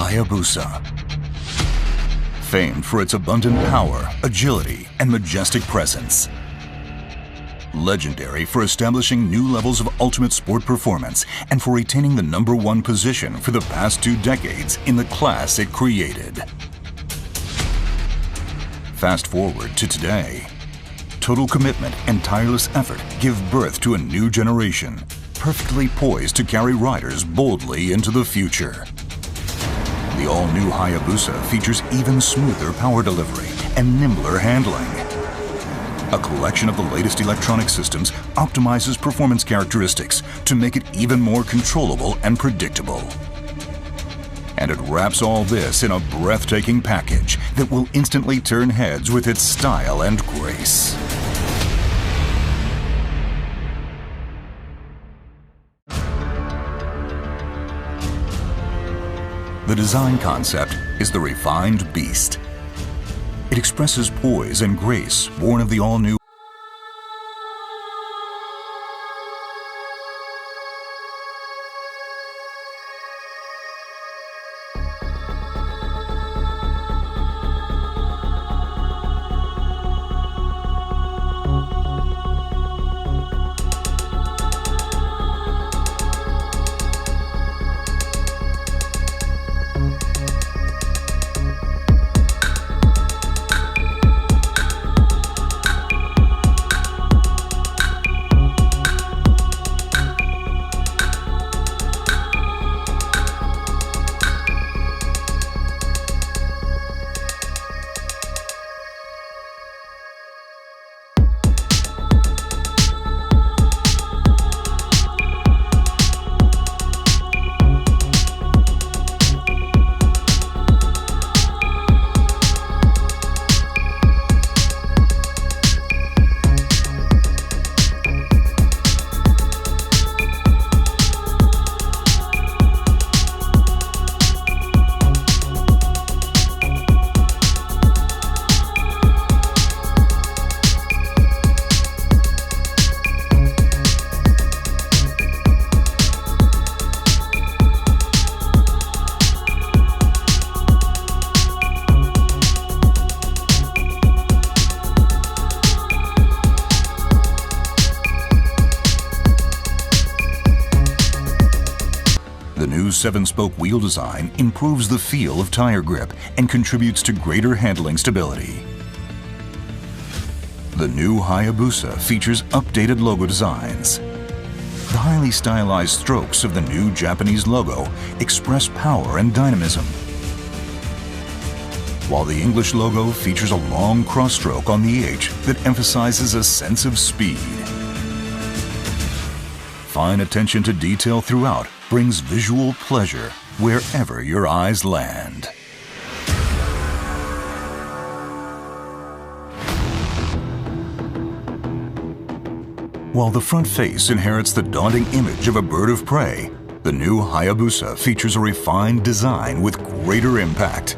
Hayabusa. Famed for its abundant power, agility, and majestic presence. Legendary for establishing new levels of ultimate sport performance and for retaining the #1 position for the past 2 decades in the class it created. Fast forward to today. Total commitment and tireless effort give birth to a new generation, perfectly poised to carry riders boldly into the future. The all-new Hayabusa features even smoother power delivery and nimbler handling. A collection of the latest electronic systems optimizes performance characteristics to make it even more controllable and predictable. And it wraps all this in a breathtaking package that will instantly turn heads with its style and grace. The design concept is the refined beast. It expresses poise and grace born of the all-new The new 7-spoke wheel design improves the feel of tire grip and contributes to greater handling stability. The new Hayabusa features updated logo designs. The highly stylized strokes of the new Japanese logo express power and dynamism, while the English logo features a long cross-stroke on the H that emphasizes a sense of speed. Fine attention to detail throughout brings visual pleasure wherever your eyes land. While the front face inherits the daunting image of a bird of prey, the new Hayabusa features a refined design with greater impact.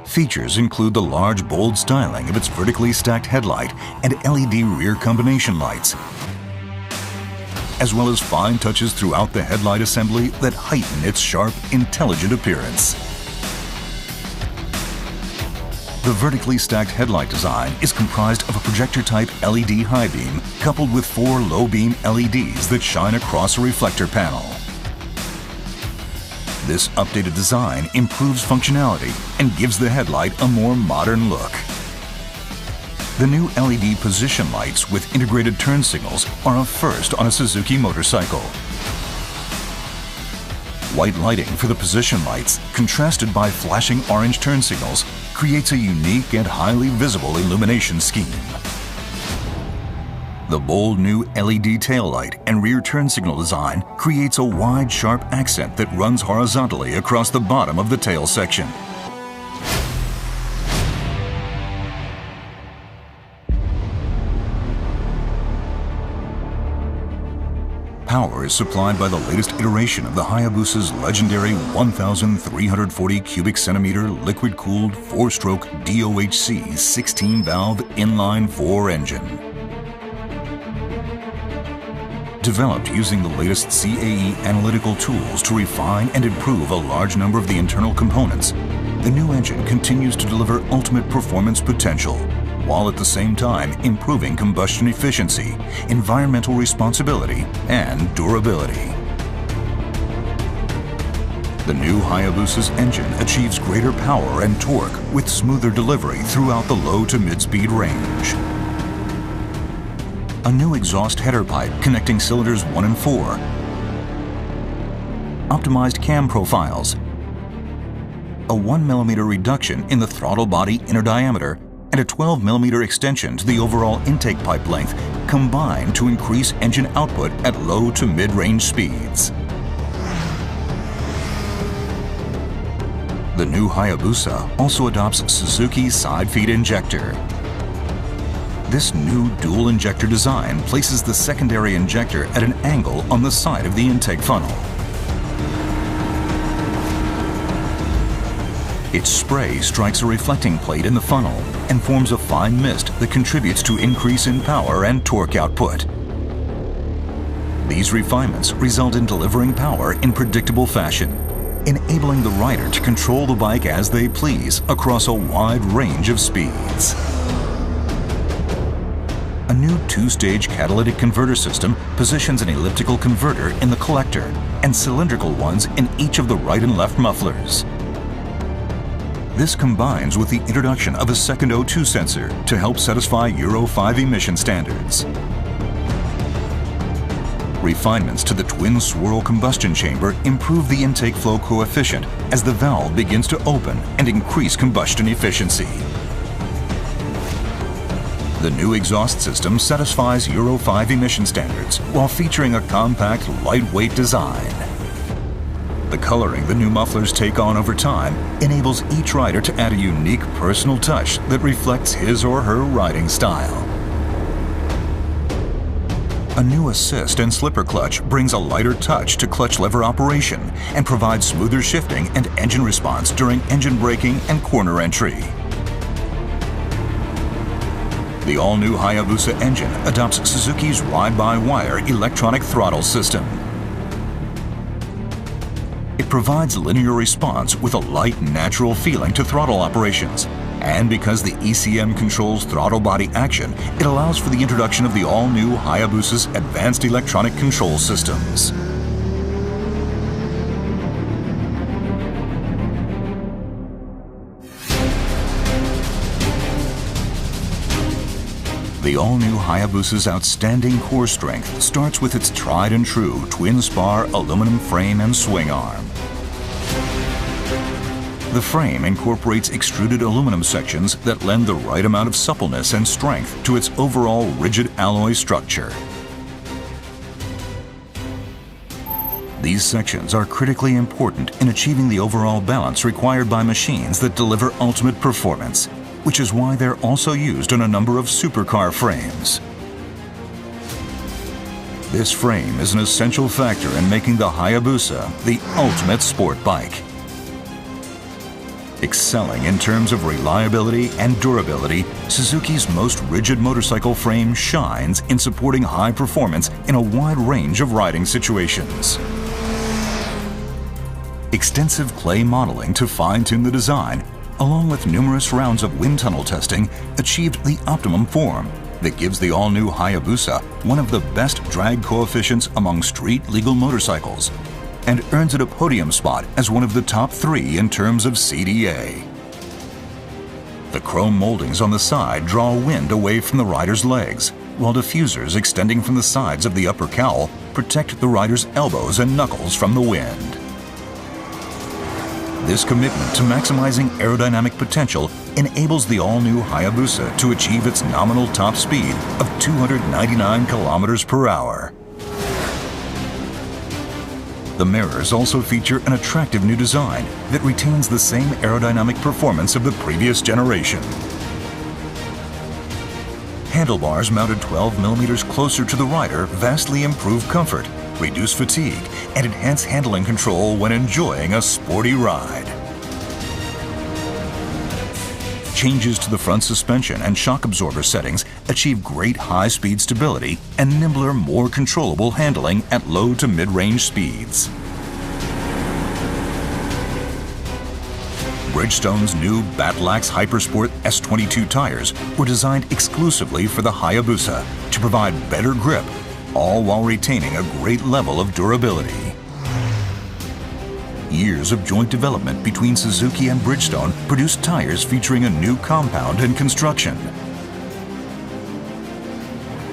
Features include the large, bold styling of its vertically stacked headlight and LED rear combination lights, as well as fine touches throughout the headlight assembly that heighten its sharp, intelligent appearance. The vertically stacked headlight design is comprised of a projector-type LED high beam coupled with 4 low-beam LEDs that shine across a reflector panel. This updated design improves functionality and gives the headlight a more modern look. The new LED position lights with integrated turn signals are a first on a Suzuki motorcycle. White lighting for the position lights, contrasted by flashing orange turn signals, creates a unique and highly visible illumination scheme. The bold new LED taillight and rear turn signal design creates a wide, sharp accent that runs horizontally across the bottom of the tail section. Power is supplied by the latest iteration of the Hayabusa's legendary 1,340 cubic centimeter liquid-cooled 4-stroke DOHC 16-valve inline-4 engine. Developed using the latest CAE analytical tools to refine and improve a large number of the internal components, the new engine continues to deliver ultimate performance potential, while at the same time improving combustion efficiency, environmental responsibility, and durability. The new Hayabusa's engine achieves greater power and torque with smoother delivery throughout the low to mid-speed range. A new exhaust header pipe connecting cylinders 1 and 4, optimized cam profiles, a 1 mm reduction in the throttle body inner diameter, and a 12 mm extension to the overall intake pipe length combine to increase engine output at low to mid-range speeds. The new Hayabusa also adopts Suzuki's side feed injector. This new dual injector design places the secondary injector at an angle on the side of the intake funnel. Its spray strikes a reflecting plate in the funnel and forms a fine mist that contributes to increase in power and torque output. These refinements result in delivering power in predictable fashion, enabling the rider to control the bike as they please across a wide range of speeds. A new two-stage catalytic converter system positions an elliptical converter in the collector and cylindrical ones in each of the right and left mufflers. This combines with the introduction of a second O2 sensor to help satisfy Euro 5 emission standards. Refinements to the twin swirl combustion chamber improve the intake flow coefficient as the valve begins to open and increase combustion efficiency. The new exhaust system satisfies Euro 5 emission standards while featuring a compact, lightweight design. The coloring the new mufflers take on over time enables each rider to add a unique personal touch that reflects his or her riding style. A new assist and slipper clutch brings a lighter touch to clutch lever operation and provides smoother shifting and engine response during engine braking and corner entry. The all-new Hayabusa engine adopts Suzuki's ride-by-wire electronic throttle system. It provides linear response with a light, natural feeling to throttle operations. And because the ECM controls throttle body action, it allows for the introduction of the all-new Hayabusa's advanced electronic control systems. The all-new Hayabusa's outstanding core strength starts with its tried and true twin-spar aluminum frame and swing arm. The frame incorporates extruded aluminum sections that lend the right amount of suppleness and strength to its overall rigid alloy structure. These sections are critically important in achieving the overall balance required by machines that deliver ultimate performance, which is why they're also used on a number of supercar frames. This frame is an essential factor in making the Hayabusa the ultimate sport bike. Excelling in terms of reliability and durability, Suzuki's most rigid motorcycle frame shines in supporting high performance in a wide range of riding situations. Extensive clay modeling to fine-tune the design, along with numerous rounds of wind tunnel testing, achieved the optimum form that gives the all-new Hayabusa one of the best drag coefficients among street-legal motorcycles and earns it a podium spot as one of the top 3 in terms of CDA. The chrome moldings on the side draw wind away from the rider's legs, while diffusers extending from the sides of the upper cowl protect the rider's elbows and knuckles from the wind. This commitment to maximizing aerodynamic potential enables the all-new Hayabusa to achieve its nominal top speed of 299 kilometers per hour. The mirrors also feature an attractive new design that retains the same aerodynamic performance of the previous generation. Handlebars mounted 12 millimeters closer to the rider vastly improve comfort, reduce fatigue, and enhance handling control when enjoying a sporty ride. Changes to the front suspension and shock absorber settings achieve great high-speed stability and nimbler, more controllable handling at low to mid-range speeds. Bridgestone's new Battlax Hypersport S22 tires were designed exclusively for the Hayabusa to provide better grip, all while retaining a great level of durability. Years of joint development between Suzuki and Bridgestone produced tires featuring a new compound and construction.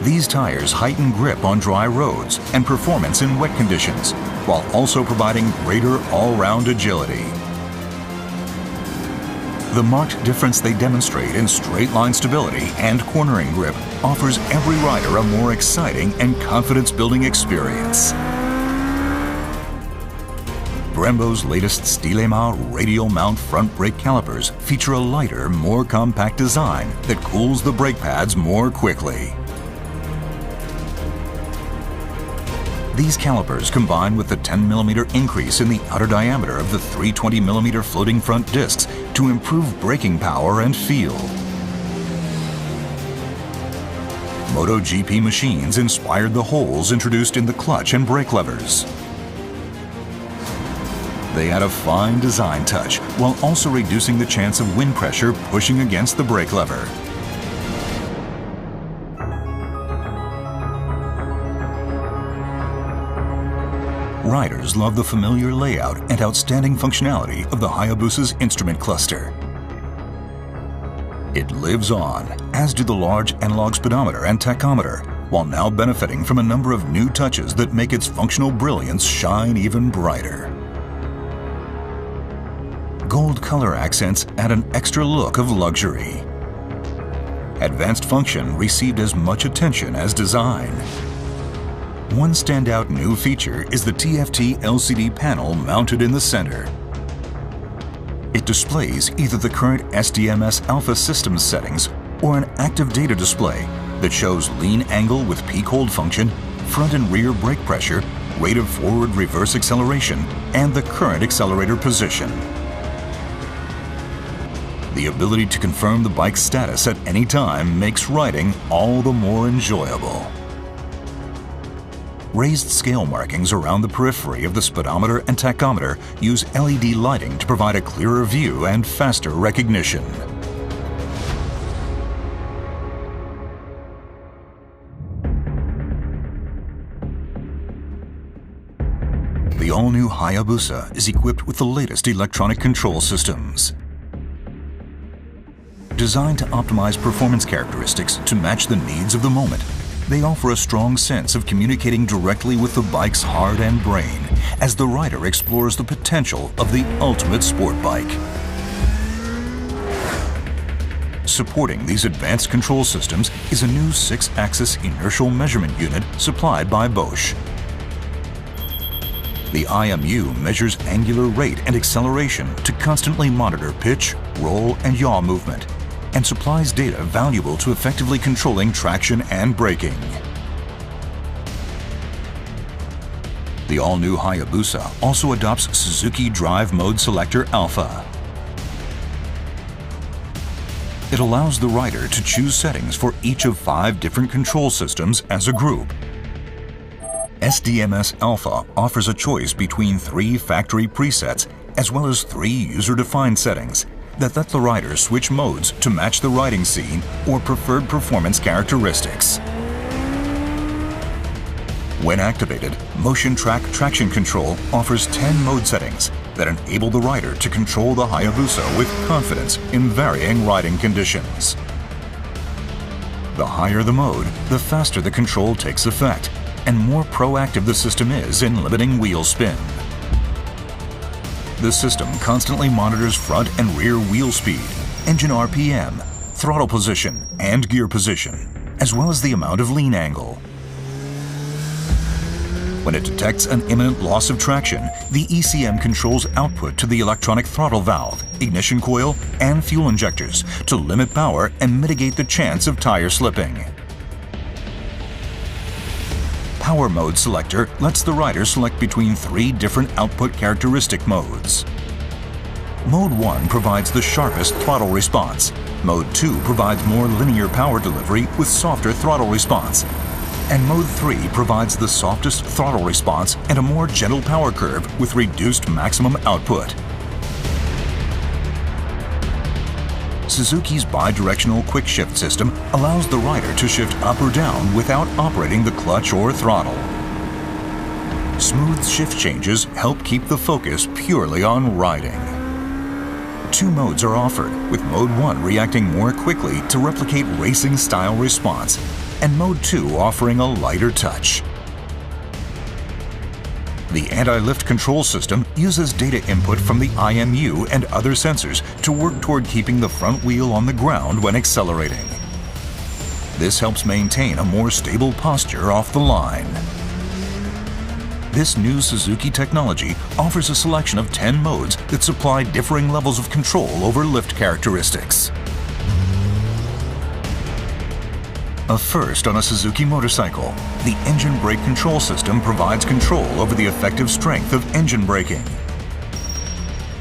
These tires heighten grip on dry roads and performance in wet conditions, while also providing greater all-round agility. The marked difference they demonstrate in straight-line stability and cornering grip offers every rider a more exciting and confidence-building experience. Brembo's latest stylema radial mount front brake calipers feature a lighter, more compact design that cools the brake pads more quickly. These calipers, combined with the 10mm increase in the outer diameter of the 320mm floating front discs, to improve braking power and feel. MotoGP machines inspired the holes introduced in the clutch and brake levers. They add a fine design touch while also reducing the chance of wind pressure pushing against the brake lever. Riders love the familiar layout and outstanding functionality of the Hayabusa's instrument cluster. It lives on, as do the large analog speedometer and tachometer, while now benefiting from a number of new touches that make its functional brilliance shine even brighter. Gold color accents add an extra look of luxury. Advanced function received as much attention as design. One standout new feature is the TFT LCD panel mounted in the center. It displays either the current SDMS Alpha systems settings or an active data display that shows lean angle with peak hold function, front and rear brake pressure, rate of forward-reverse acceleration, and the current accelerator position. The ability to confirm the bike's status at any time makes riding all the more enjoyable. Raised scale markings around the periphery of the speedometer and tachometer use LED lighting to provide a clearer view and faster recognition. The all-new Hayabusa is equipped with the latest electronic control systems. Designed to optimize performance characteristics to match the needs of the moment, they offer a strong sense of communicating directly with the bike's heart and brain as the rider explores the potential of the ultimate sport bike. Supporting these advanced control systems is a new 6-axis inertial measurement unit supplied by Bosch. The IMU measures angular rate and acceleration to constantly monitor pitch, roll, and yaw movement, and supplies data valuable to effectively controlling traction and braking. The all-new Hayabusa also adopts Suzuki Drive Mode Selector Alpha. It allows the rider to choose settings for each of 5 different control systems as a group. SDMS Alpha offers a choice between 3 factory presets as well as 3 user-defined settings that let the rider switch modes to match the riding scene or preferred performance characteristics. When activated, Motion Track Traction Control offers 10 mode settings that enable the rider to control the Hayabusa with confidence in varying riding conditions. The higher the mode, the faster the control takes effect, and more proactive the system is in limiting wheel spin. The system constantly monitors front and rear wheel speed, engine RPM, throttle position, and gear position, as well as the amount of lean angle. When it detects an imminent loss of traction, the ECM controls output to the electronic throttle valve, ignition coil, and fuel injectors to limit power and mitigate the chance of tire slipping. Power Mode Selector lets the rider select between 3 different output characteristic modes. Mode 1 provides the sharpest throttle response. Mode 2 provides more linear power delivery with softer throttle response. And Mode 3 provides the softest throttle response and a more gentle power curve with reduced maximum output. Suzuki's bi-directional quick shift system allows the rider to shift up or down without operating the clutch or throttle. Smooth shift changes help keep the focus purely on riding. 2 modes are offered, with Mode 1 reacting more quickly to replicate racing-style response, and Mode 2 offering a lighter touch. The anti-lift control system uses data input from the IMU and other sensors to work toward keeping the front wheel on the ground when accelerating. This helps maintain a more stable posture off the line. This new Suzuki technology offers a selection of 10 modes that supply differing levels of control over lift characteristics. A first on a Suzuki motorcycle, the engine brake control system provides control over the effective strength of engine braking.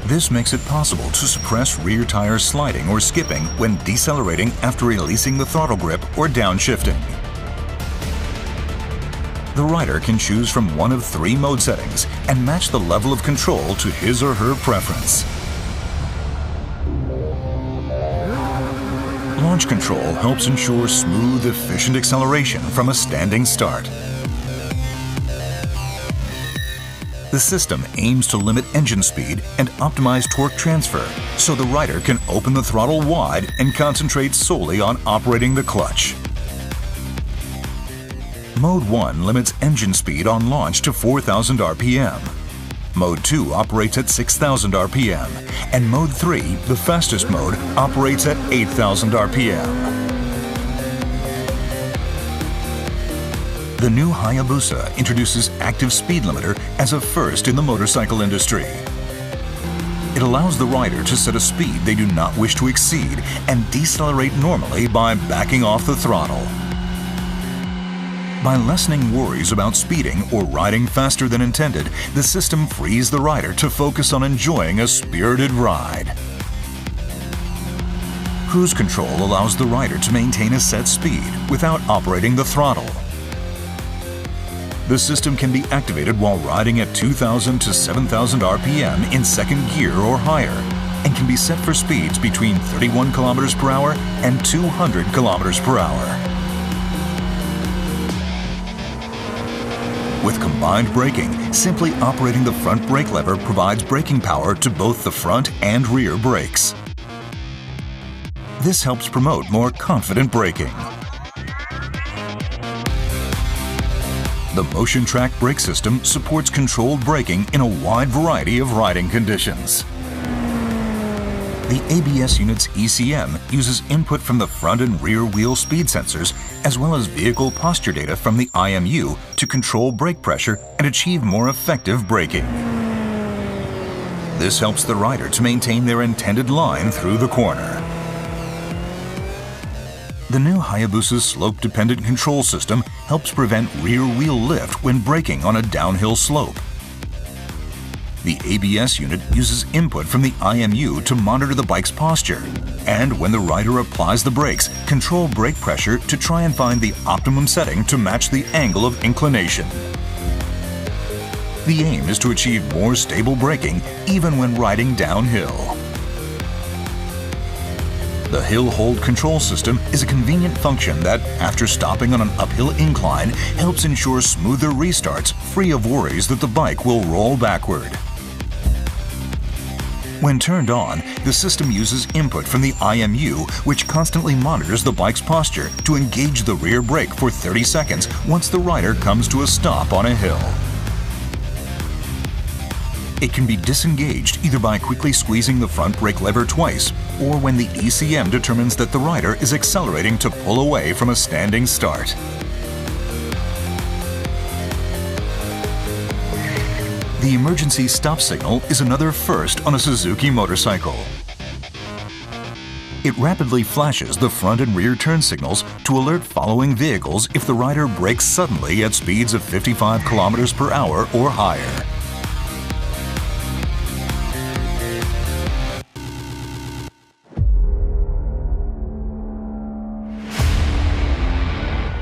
This makes it possible to suppress rear tire sliding or skipping when decelerating after releasing the throttle grip or downshifting. The rider can choose from one of 3 mode settings and match the level of control to his or her preference. Launch control helps ensure smooth, efficient acceleration from a standing start. The system aims to limit engine speed and optimize torque transfer so the rider can open the throttle wide and concentrate solely on operating the clutch. Mode 1 limits engine speed on launch to 4,000 RPM. Mode 2 operates at 6,000 RPM, and Mode 3, the fastest mode, operates at 8,000 RPM. The new Hayabusa introduces active speed limiter as a first in the motorcycle industry. It allows the rider to set a speed they do not wish to exceed and decelerate normally by backing off the throttle. By lessening worries about speeding or riding faster than intended, the system frees the rider to focus on enjoying a spirited ride. Cruise control allows the rider to maintain a set speed without operating the throttle. The system can be activated while riding at 2,000 to 7,000 RPM in second gear or higher, and can be set for speeds between 31 km per hour and 200 km per hour. With combined braking, simply operating the front brake lever provides braking power to both the front and rear brakes. This helps promote more confident braking. The Motion Track brake system supports controlled braking in a wide variety of riding conditions. The ABS unit's ECM uses input from the front and rear wheel speed sensors, as well as vehicle posture data from the IMU to control brake pressure and achieve more effective braking. This helps the rider to maintain their intended line through the corner. The new Hayabusa's slope-dependent control system helps prevent rear wheel lift when braking on a downhill slope. The ABS unit uses input from the IMU to monitor the bike's posture, and when the rider applies the brakes, control brake pressure to try and find the optimum setting to match the angle of inclination. The aim is to achieve more stable braking even when riding downhill. The hill hold control system is a convenient function that, after stopping on an uphill incline, helps ensure smoother restarts free of worries that the bike will roll backward. When turned on, the system uses input from the IMU, which constantly monitors the bike's posture to engage the rear brake for 30 seconds once the rider comes to a stop on a hill. It can be disengaged either by quickly squeezing the front brake lever twice, or when the ECM determines that the rider is accelerating to pull away from a standing start. The emergency stop signal is another first on a Suzuki motorcycle. It rapidly flashes the front and rear turn signals to alert following vehicles if the rider brakes suddenly at speeds of 55 km per hour or higher.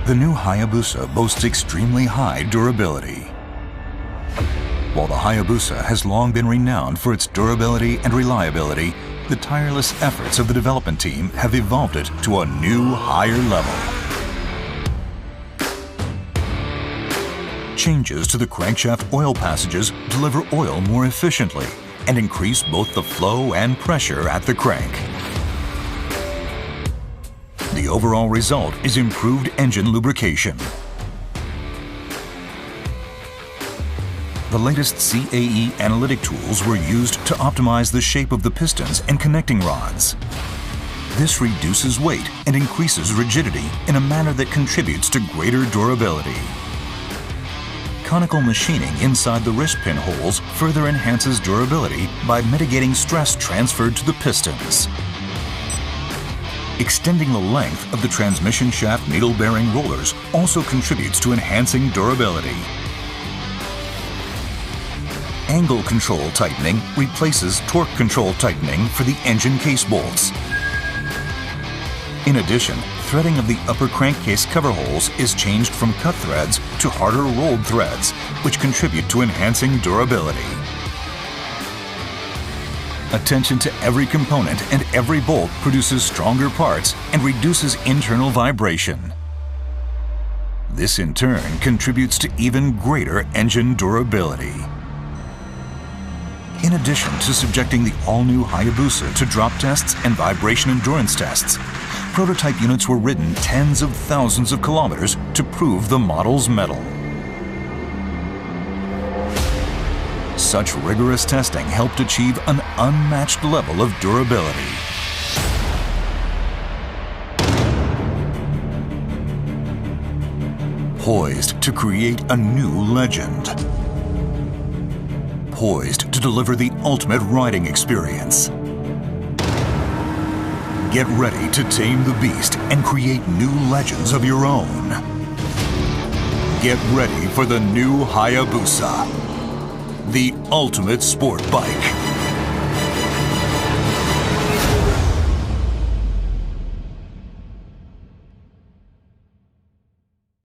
The new Hayabusa boasts extremely high durability. While the Hayabusa has long been renowned for its durability and reliability, the tireless efforts of the development team have evolved it to a new, higher level. Changes to the crankshaft oil passages deliver oil more efficiently and increase both the flow and pressure at the crank. The overall result is improved engine lubrication. The latest CAE analytic tools were used to optimize the shape of the pistons and connecting rods. This reduces weight and increases rigidity in a manner that contributes to greater durability. Conical machining inside the wrist pin holes further enhances durability by mitigating stress transferred to the pistons. Extending the length of the transmission shaft needle bearing rollers also contributes to enhancing durability. Angle control tightening replaces torque control tightening for the engine case bolts. In addition, threading of the upper crankcase cover holes is changed from cut threads to harder rolled threads, which contribute to enhancing durability. Attention to every component and every bolt produces stronger parts and reduces internal vibration. This in turn contributes to even greater engine durability. In addition to subjecting the all-new Hayabusa to drop tests and vibration endurance tests, prototype units were ridden tens of thousands of kilometers to prove the model's mettle. Such rigorous testing helped achieve an unmatched level of durability. Poised to create a new legend. Poised to deliver the ultimate riding experience. Get ready to tame the beast and create new legends of your own. Get ready for the new Hayabusa, the ultimate sport bike.